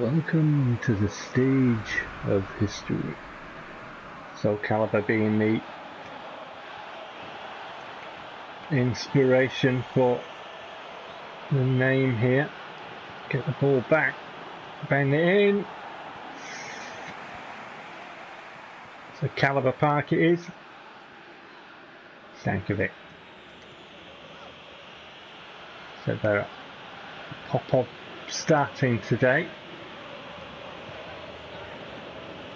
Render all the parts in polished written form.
Welcome to the stage of history. So Calibur being the inspiration for the name here. Get the ball back, bend it in. So Calibur Park it is. Stank of it. So they're pop-up starting today.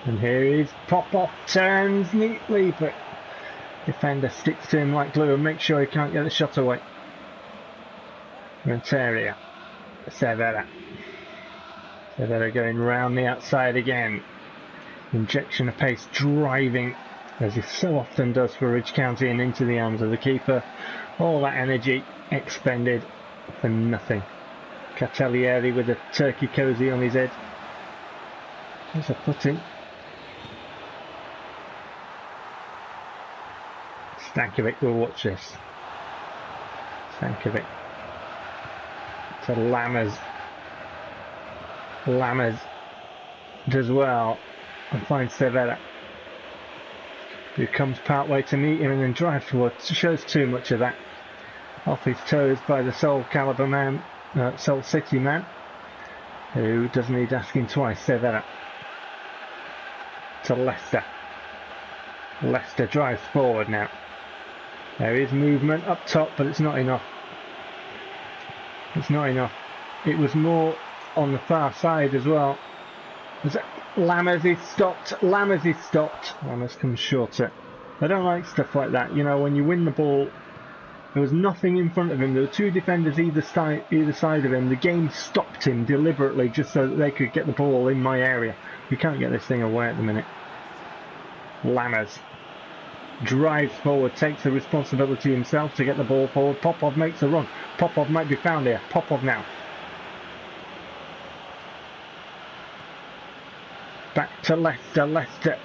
And here is Pop-Off, turns neatly, but defender sticks to him like glue and makes sure he can't get the shot away. Renteria, Cervera going round the outside again. Injection of pace, driving, as he so often does for Ridge County, and into the arms of the keeper. All that energy expended for nothing. Catalieri with a turkey cozy on his head. There's a put-in. Stankovic will watch this. Stankovic to Lammers. Lammers does well and finds Cervera, who comes part way to meet him and then drives forward. Shows too much of that. Off his toes by the Soul Calibur man, Soul City man, who doesn't need asking twice. Cervera to Leicester. Leicester drives forward now. There is movement up top, but it's not enough. It's not enough. It was more on the far side as well. Lammers is stopped. Lammers is stopped. Lammers comes shorter. I don't like stuff like that. You know, when you win the ball, there was nothing in front of him. There were two defenders either side of him. The game stopped him deliberately just so that they could get the ball in my area. We can't get this thing away at the minute. Lammers drives forward, takes the responsibility himself to get the ball forward. Popov makes a run. Popov might be found here. Popov now. Back to Leicester. Leicester.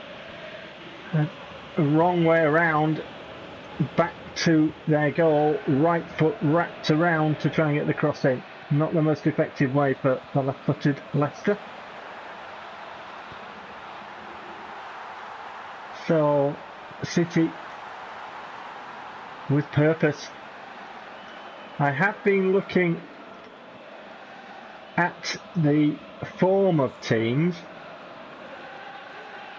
Wrong way around. Back to their goal. Right foot wrapped around to try and get the cross in. Not the most effective way for the left-footed Leicester. So City with purpose. I have been looking at the form of teams.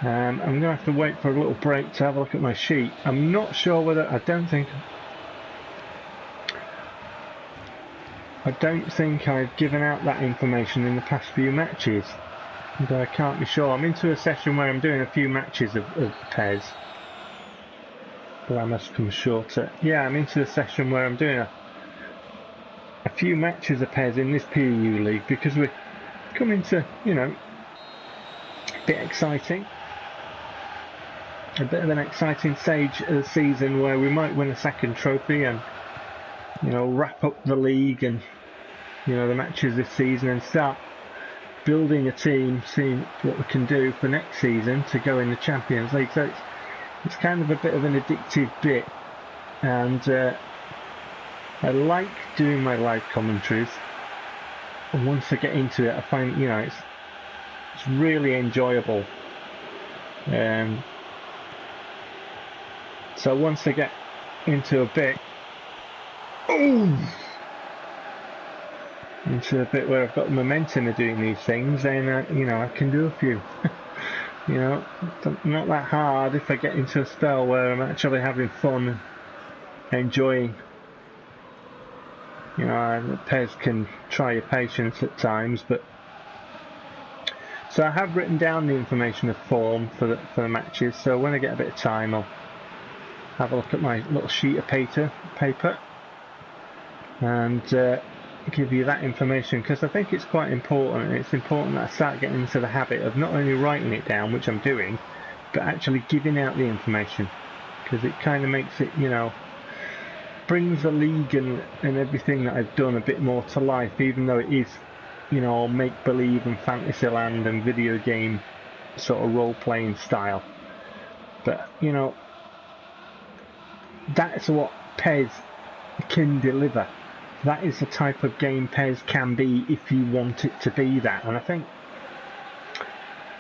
I'm going to have to wait for a little break to have a look at my sheet. I'm not sure whether, I don't think I've given out that information in the past few matches. And I can't be sure. I'm into a session where I'm doing a few matches of PES. Lammers comes shorter. Yeah, I'm into a session where I'm doing a few matches of PES in this PEU league because we're coming to, you know, a bit exciting. A bit of an exciting stage of the season where we might win a second trophy and, you know, wrap up the league and, you know, the matches this season and start building a team, seeing what we can do for next season to go in the Champions League. So it's kind of a bit of an addictive bit, and I like doing my live commentaries, and once I get into it I find, you know, it's really enjoyable. So once I get into a bit where I've got the momentum of doing these things, then you know, I can do a few. You know, not that hard if I get into a spell where I'm actually having fun, enjoying. You know, PES can try your patience at times, but so I have written down the information of form for the matches. So when I get a bit of time, I'll have a look at my little sheet of paper and give you that information, because I think it's quite important. It's important that I start getting into the habit of not only writing it down, which I'm doing, but actually giving out the information, because it kind of makes it, you know, brings the league and everything that I've done a bit more to life, even though it is, you know, make-believe and Fantasyland and video game sort of role-playing style. But, you know, that's what PES can deliver. That is the type of game PES can be if you want it to be that. And I think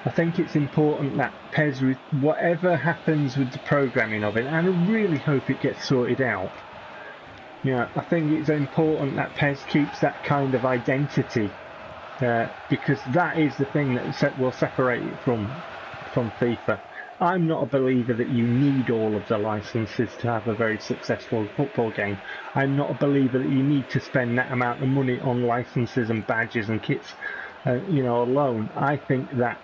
I think it's important that PES, whatever happens with the programming of it, and I really hope it gets sorted out. You know, I think it's important that PES keeps that kind of identity, because that is the thing that will separate it from FIFA. I'm not a believer that you need all of the licenses to have a very successful football game. I'm not a believer that you need to spend that amount of money on licenses and badges and kits, you know, alone. I think that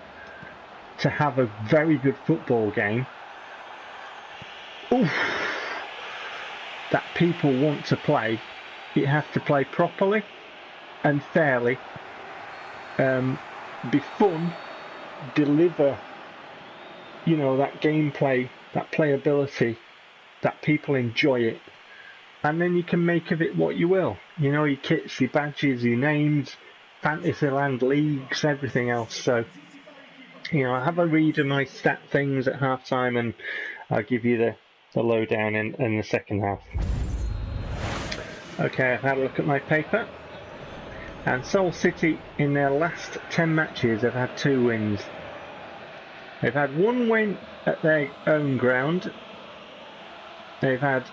to have a very good football game, that people want to play, it has to play properly and fairly, be fun, deliver, you know, that gameplay, that playability, that people enjoy it, and then you can make of it what you will. You know, your kits, your badges, your names, Fantasyland leagues, everything else. So, you know, I have a read of my stat things at half time, and I'll give you the lowdown in the second half. Okay, I've had a look at my paper, and Seoul City in their last 10 matches have had 2 wins. They've had 1 win at their own ground. They've had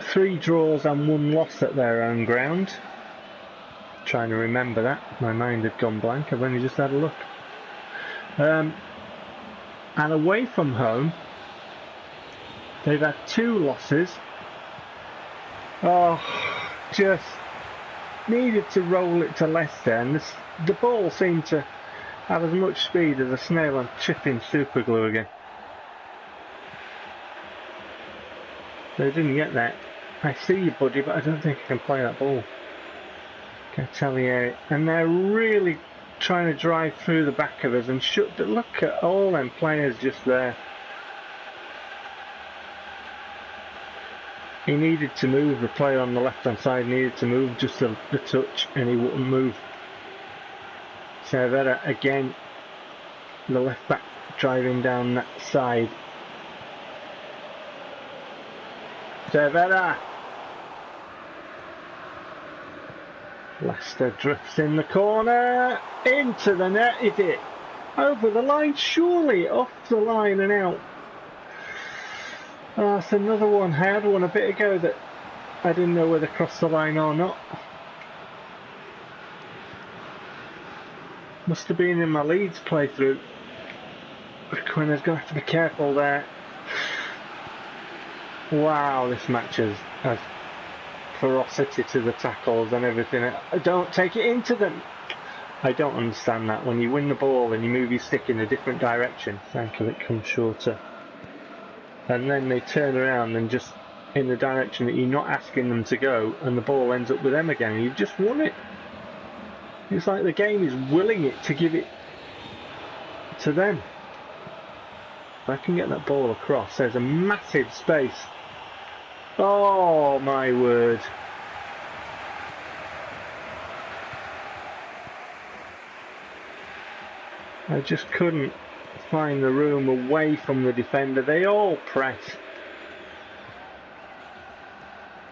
3 draws and 1 loss at their own ground. Trying to remember that, my mind had gone blank. I've only just had a look. And away from home, they've had 2 losses. Just needed to roll it to Leicester, and the ball seemed to have as much speed as a snail on chipping super glue again. They didn't get that. I see you, buddy, but I don't think I can play that ball. Calibur, and they're really trying to drive through the back of us and shut. But look at all them players just there. He needed to move. The player on the left-hand side needed to move just a touch, and he wouldn't move. Cervera again, the left back driving down that side. Cervera. Leicester drifts in the corner, into the net, is it? Over the line, surely, off the line and out. Oh, that's another one. I had one a bit ago that I didn't know whether crossed the line or not. Must have been in my Leeds playthrough. Quinner's going to have to be careful there. Wow, this match has ferocity to the tackles and everything. Don't take it into them. I don't understand that. When you win the ball and you move your stick in a different direction, thank you, it comes shorter. And then they turn around and just in the direction that you're not asking them to go, and the ball ends up with them again, and you've just won it. It's like the game is willing it to give it to them. If I can get that ball across, there's a massive space. Oh my word. I just couldn't find the room away from the defender. They all press.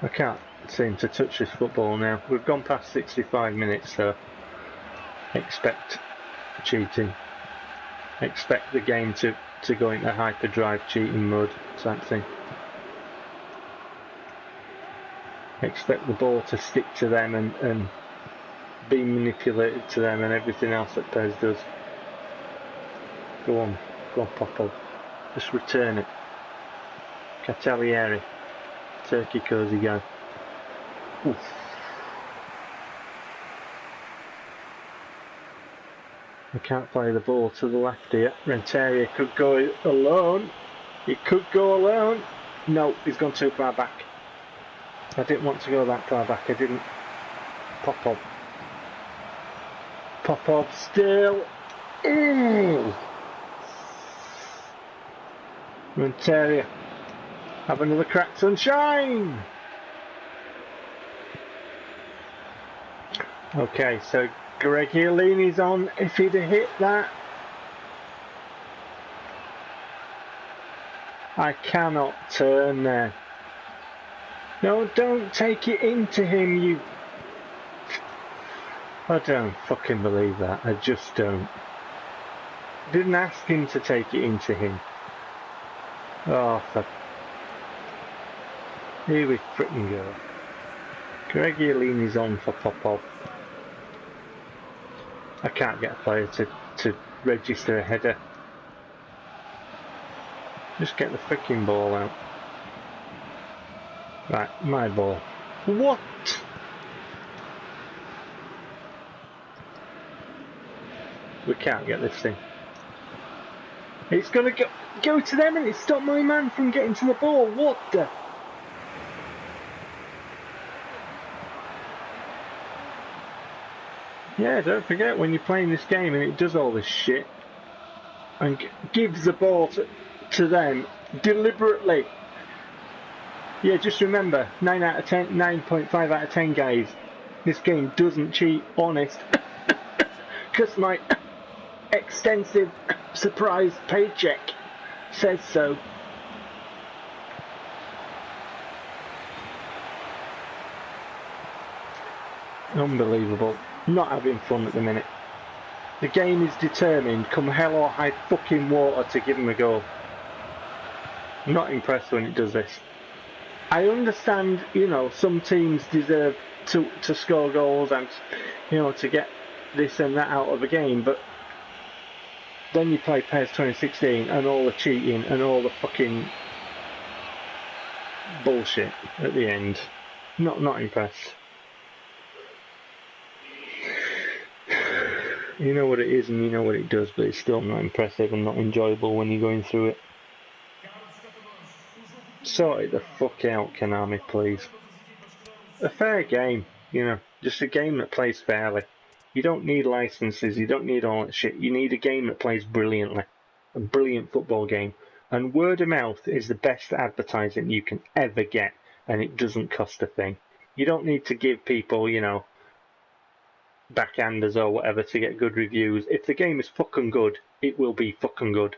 I can't seem to touch this football now. We've gone past 65 minutes, so expect cheating. Expect the game to go into hyperdrive cheating mode type thing. Expect the ball to stick to them and be manipulated to them and everything else that PES does. Go on, Popo. Just return it. Calibur. Turkey cozy go. Oof. I can't play the ball to the left here. Renteria could go alone. He could go alone. No, he's gone too far back. I didn't want to go that far back. I didn't. Pop-up. Pop-up still. Ooh. Renteria. Have another crack, sunshine. Okay, so Greg Chiellini's on. If he'd have hit that, I cannot turn there. No, don't take it into him, you... I don't fucking believe that. I just don't. Didn't ask him to take it into him. Oh, fuck. Here we frickin' go. Greg Iellini's on for Popov. I can't get a player to register a header. Just get the frickin' ball out. Right, my ball. What? We can't get this thing. It's gonna go to them and it stopped my man from getting to the ball. What the? Yeah, don't forget when you're playing this game and it does all this shit and gives the ball to them deliberately. Yeah, just remember, 9 out of 10, 9.5 out of 10 guys, this game doesn't cheat, honest. Because my extensive surprise paycheck says so. Unbelievable. Not having fun at the minute. The game is determined, come hell or high fucking water, to give him a go. I'm not impressed when it does this. I understand, you know, some teams deserve to score goals and, you know, to get this and that out of a game, but then you play PES 2016 and all the cheating and all the fucking bullshit at the end. Not impressed. You know what it is and you know what it does, but it's still not impressive and not enjoyable when you're going through it. Sort it the fuck out, Konami, please. A fair game, you know, just a game that plays fairly. You don't need licenses, you don't need all that shit. You need a game that plays brilliantly. A brilliant football game. And word of mouth is the best advertising you can ever get, and it doesn't cost a thing. You don't need to give people, you know, backhanders or whatever to get good reviews. If the game is fucking good, it will be fucking good.